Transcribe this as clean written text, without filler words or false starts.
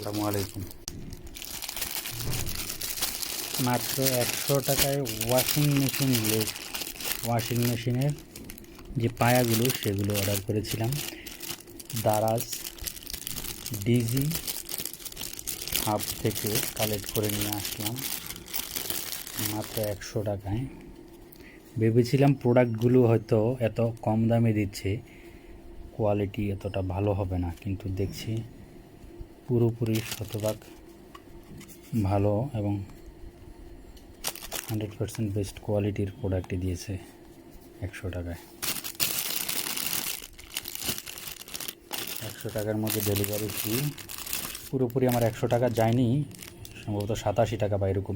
আসসালামু আলাইকুম। মাত্র 100 টাকায় ওয়াশিং মেশিনের যে পায়াগুলো সেগুলো অর্ডার করেছিলাম। দারাজ ডিজি হাব থেকে কালেক্ট করে নিয়ে আসলাম মাত্র 100 টাকায়। ভেবেছিলাম প্রোডাক্টগুলো হয়তো এত কম দামে দিচ্ছে, কোয়ালিটি এতটা ভালো হবে না, কিন্তু দেখছি পুরোপুরি শতভাগ ভালো এবং 100% বেস্ট কোয়ালিটির প্রোডাক্টই দিয়েছে 100 টাকায়। 100 টাকার মধ্যে ডেলিভারি ফ্রি। পুরোপুরি আমার 100 টাকা যায়নি, সম্ভবত 87 টাকা বা এরকম।